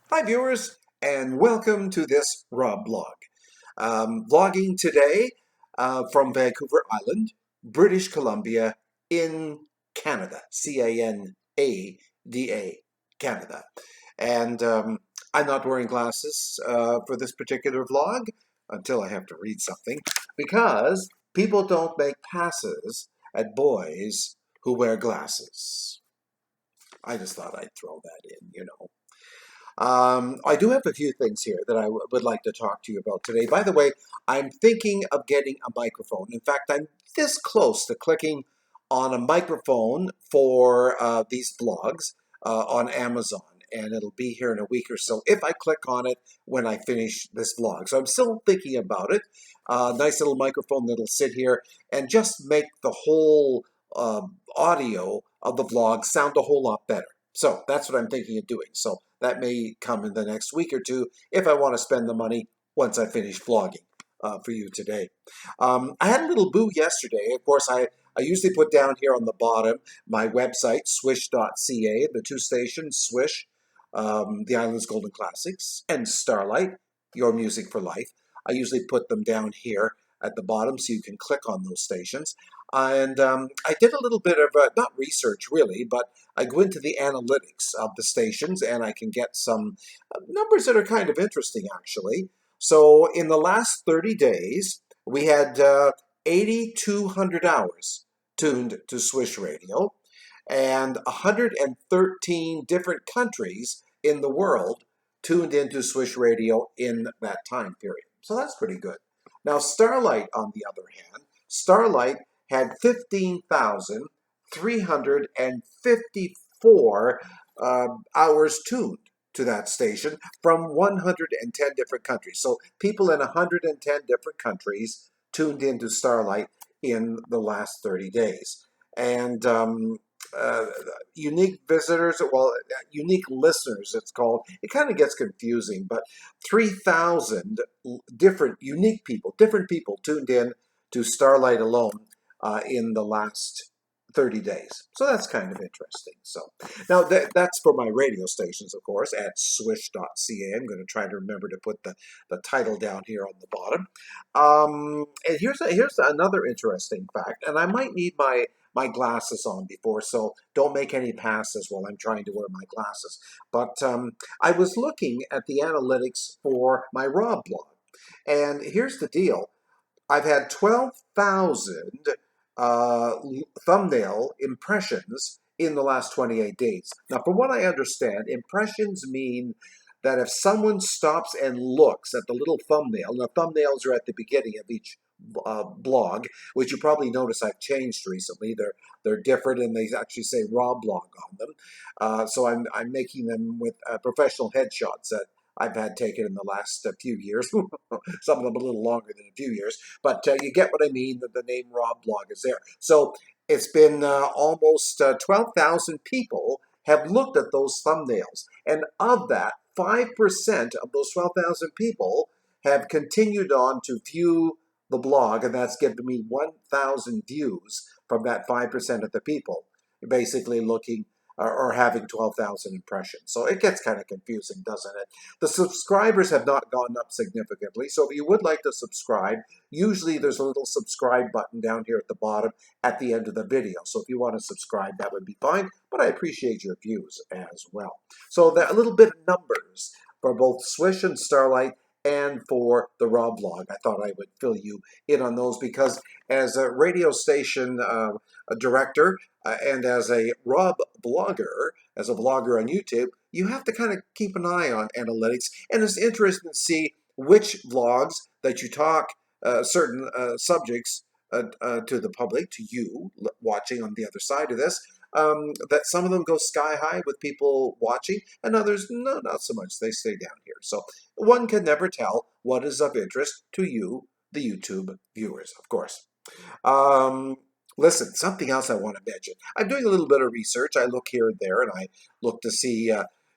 Hi viewers, and welcome to this RobBlog. Vlogging today from Vancouver Island, British Columbia in Canada, Canada, Canada. And I'm not wearing glasses for this particular vlog until I have to read something because people don't make passes at boys who wear glasses. I just thought I'd throw that in. I do have a few things here that I would like to talk to you about today. By the way, I'm thinking of getting a microphone. In fact, I'm this close to clicking on a microphone for these vlogs on Amazon, and it'll be here in a week or so if I click on it when I finish this vlog. So I'm still thinking about it. Nice little microphone that'll sit here and just make the whole audio of the vlog sound a whole lot better. So that's what I'm thinking of doing. So that may come in the next week or two if I want to spend the money once I finish vlogging for you today. I had a little boo yesterday. Of course, I usually put down here on the bottom my website, Swisssh.ca, the two stations, Swisssh, the Island's Golden Classics, and Starlite, Your Music for Life. I usually put them down here at the bottom so you can click on those stations. And I did a little bit of, not research really, but I go into the analytics of the stations and I can get some numbers that are kind of interesting actually. So in the last 30 days, we had 8,200 hours tuned to Swish Radio and 113 different countries in the world tuned into Swish Radio in that time period. So that's pretty good. Now Starlite, on the other hand, Starlite had 15,354 hours tuned to that station from 110 different countries. So people in 110 different countries tuned into Starlite in the last 30 days. And uh, unique visitors, well, unique listeners, it's called. It kind of gets confusing, but 3,000 different people tuned in to Starlight alone in the last 30 days. So that's kind of interesting. So now that's for my radio stations, of course, at swish.ca. I'm going to try to remember to put the title down here on the bottom. And here's another interesting fact, and I might need my glasses on before, so don't make any passes while I'm trying to wear my glasses. But I was looking at the analytics for my RobBlog, and here's the deal. I've had 12,000 uh, thumbnail impressions in the last 28 days. Now, from what I understand, impressions mean that if someone stops and looks at the little thumbnail, and the thumbnails are at the beginning of each blog, which you probably notice I've changed recently. They're different, and they actually say RobBlog on them. So I'm making them with professional headshots that I've had taken in the last few years. Some of them a little longer than a few years, but you get what I mean, that the name RobBlog is there. So it's been almost 12,000 people have looked at those thumbnails. And of that, 5% of those 12,000 people have continued on to view the blog, and that's given me 1,000 views from that 5% of the people basically looking or having 12,000 impressions. So it gets kind of confusing, doesn't it? The subscribers have not gone up significantly. So if you would like to subscribe, usually there's a little subscribe button down here at the bottom at the end of the video. So if you want to subscribe, that would be fine. But I appreciate your views as well. So that a little bit of numbers for both Swish and Starlight and for the RobBlog. I thought I would fill you in on those because as a radio station a director, and as a RobBlogger, as a vlogger on YouTube, you have to kind of keep an eye on analytics. And it's interesting to see which vlogs that you talk certain subjects to the public, to you watching on the other side of this, that some of them go sky high with people watching, and others, no, not so much. They stay down here. So one can never tell what is of interest to you, the YouTube viewers, of course. Listen, something else I want to mention. I'm doing a little bit of research. I look here and there, and I look to see,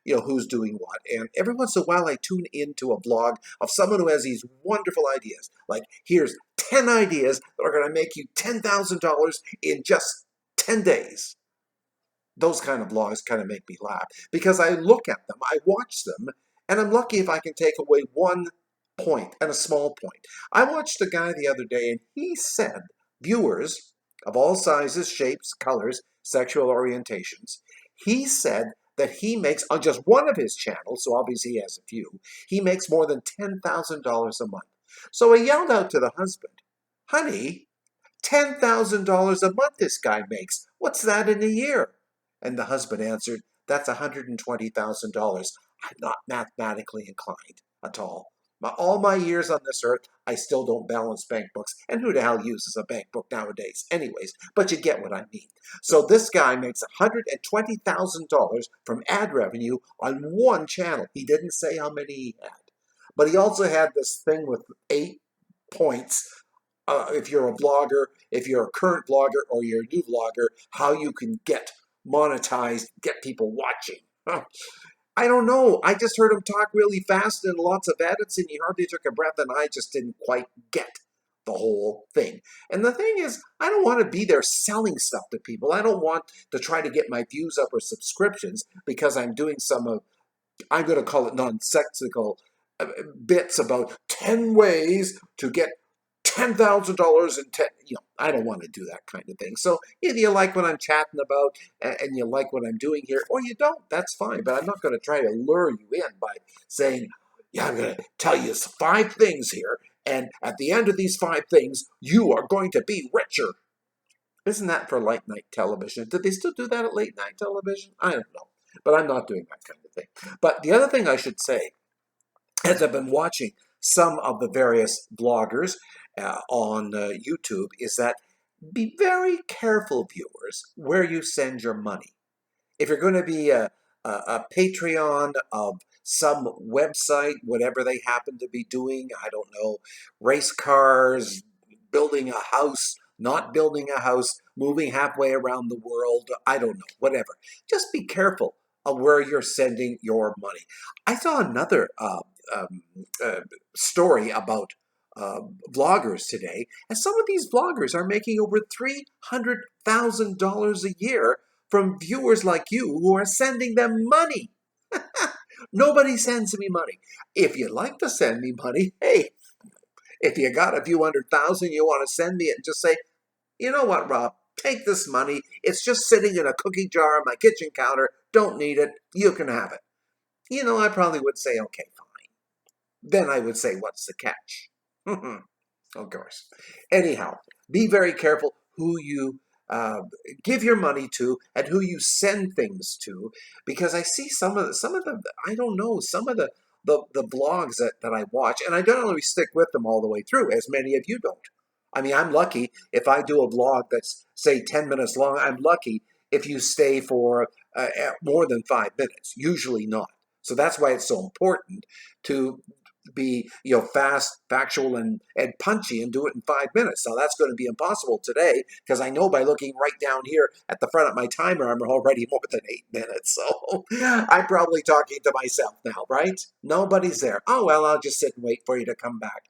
who's doing what. And every once in a while, I tune into a vlog of someone who has these wonderful ideas. Like, here's 10 ideas that are going to make you $10,000 in just 10 days. Those kind of vlogs kind of make me laugh because I look at them, I watch them, And I'm lucky if I can take away one point, and a small point. I watched a guy the other day, and he said viewers of all sizes, shapes, colors, sexual orientations, he said that he makes, on just one of his channels, so obviously he has a few, he makes more than $10,000 a month. So I yelled out to the husband, honey, $10,000 a month this guy makes. What's that in a year? And the husband answered, that's $120,000. I'm not mathematically inclined at all. All my years on this earth, I still don't balance bank books. And who the hell uses a bank book nowadays? Anyways, but you get what I mean. So this guy makes $120,000 from ad revenue on one channel. He didn't say how many he had. But he also had this thing with 8 points. If you're a blogger, if you're a current blogger or you're a new vlogger, how you can get monetized, get people watching. I don't know. I just heard him talk really fast and lots of edits, and he hardly took a breath, and I just didn't quite get the whole thing. And the thing is, I don't want to be there selling stuff to people. I don't want to try to get my views up or subscriptions because I'm doing some of, I'm going to call it nonsensical bits about 10 ways to get $10,000 in 10, I don't want to do that kind of thing. So either you like what I'm chatting about and you like what I'm doing here, or you don't. That's fine. But I'm not going to try to lure you in by saying, yeah, I'm going to tell you 5 things here, and at the end of these 5 things, you are going to be richer. Isn't that for late night television? Did they still do that at late night television? I don't know. But I'm not doing that kind of thing. But the other thing I should say, as I've been watching some of the various bloggers on YouTube, is that be very careful, viewers, where you send your money. If you're going to be a Patreon of some website, whatever they happen to be doing, I don't know, race cars, building a house, not building a house, moving halfway around the world, I don't know, whatever. Just be careful of where you're sending your money. I saw another story about vloggers today, and some of these vloggers are making over $300,000 a year from viewers like you who are sending them money. Nobody sends me money. If you'd like to send me money, hey, if you got a few $100,000 you want to send me it, and just say, you know what, Rob, take this money. It's just sitting in a cookie jar on my kitchen counter. Don't need it. You can have it. I probably would say, okay, fine. Then I would say, what's the catch? Of course. Anyhow, be very careful who you give your money to and who you send things to, because I see some of the I don't know, some of the blogs that I watch, and I don't always stick with them all the way through, as many of you don't. I mean, I'm lucky if I do a vlog that's, say, 10 minutes long. I'm lucky if you stay for more than 5 minutes. Usually not. So that's why it's so important to be fast, factual, and punchy and do it in 5 minutes. Now that's going to be impossible today, because I know by looking right down here at the front of my timer I'm already more than 8 minutes. So I'm probably talking to myself now, right? Nobody's there. Oh well, I'll just sit and wait for you to come back.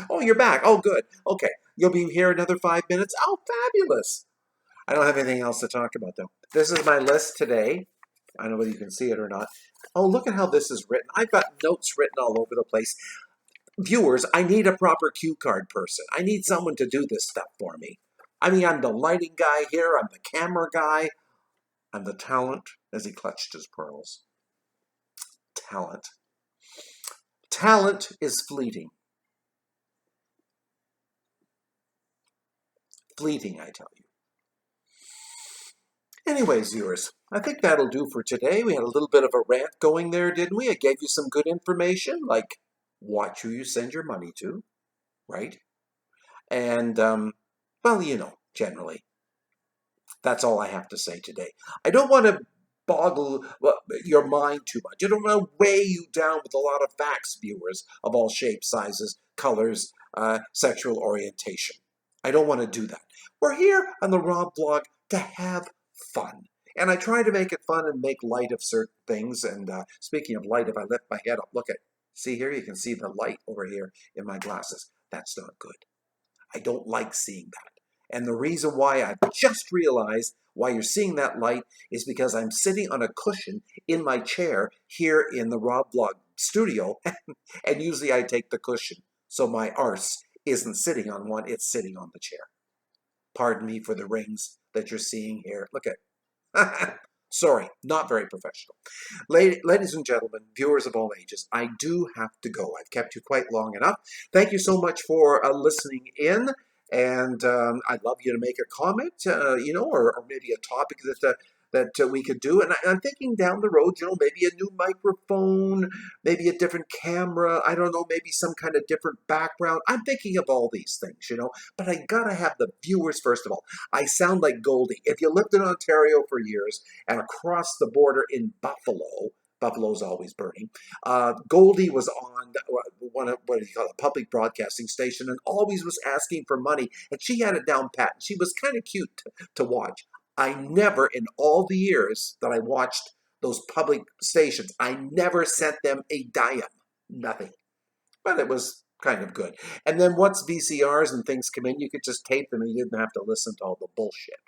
Oh, you're back. Oh, good. Okay, you'll be here another 5 minutes. Oh, fabulous. I don't have anything else to talk about, though. This is my list today. I don't know whether you can see it or not. Oh, look at how this is written. I've got notes written all over the place. Viewers, I need a proper cue card person. I need someone to do this stuff for me. I mean, I'm the lighting guy here. I'm the camera guy. I'm the talent, as he clutched his pearls. Talent. Talent is fleeting. Fleeting, I tell you. Anyways, viewers, I think that'll do for today. We had a little bit of a rant going there, didn't we? I gave you some good information, like watch who you send your money to, right? And, well, generally, that's all I have to say today. I don't want to boggle your mind too much. I don't want to weigh you down with a lot of facts, viewers, of all shapes, sizes, colors, sexual orientation. I don't want to do that. We're here on the RobBlog to have fun. And I try to make it fun and make light of certain things. And speaking of light, if I lift my head up, see here, you can see the light over here in my glasses. That's not good. I don't like seeing that. And the reason why I just realized why you're seeing that light is because I'm sitting on a cushion in my chair here in the RobBlog studio, and usually I take the cushion, so my arse isn't sitting on one, it's sitting on the chair. Pardon me for the rings that you're seeing here. Look at sorry, not very professional. Ladies and gentlemen, viewers of all ages, I do have to go. I've kept you quite long enough. Thank you so much for listening in. And I'd love you to make a comment, or maybe a topic that we could do. And I'm thinking down the road, maybe a new microphone, maybe a different camera. I don't know, maybe some kind of different background. I'm thinking of all these things, but I gotta have the viewers first of all. I sound like Goldie. If you lived in Ontario for years and across the border in Buffalo, Buffalo's always burning. Goldie was on a public broadcasting station and always was asking for money, and she had it down pat. She was kind of cute to watch. I never, in all the years that I watched those public stations, I never sent them a dime, nothing. But it was kind of good. And then once VCRs and things come in, you could just tape them and you didn't have to listen to all the bullshit.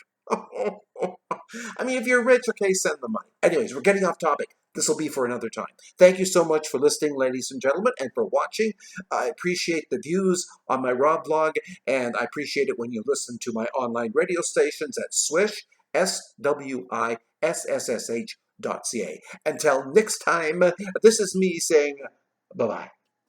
I mean, if you're rich, okay, send the money. Anyways, we're getting off topic. This will be for another time. Thank you so much for listening, ladies and gentlemen, and for watching. I appreciate the views on my RobBlog, and I appreciate it when you listen to my online radio stations at Swisssh, SWISSSH.ca. Until next time, this is me saying bye-bye.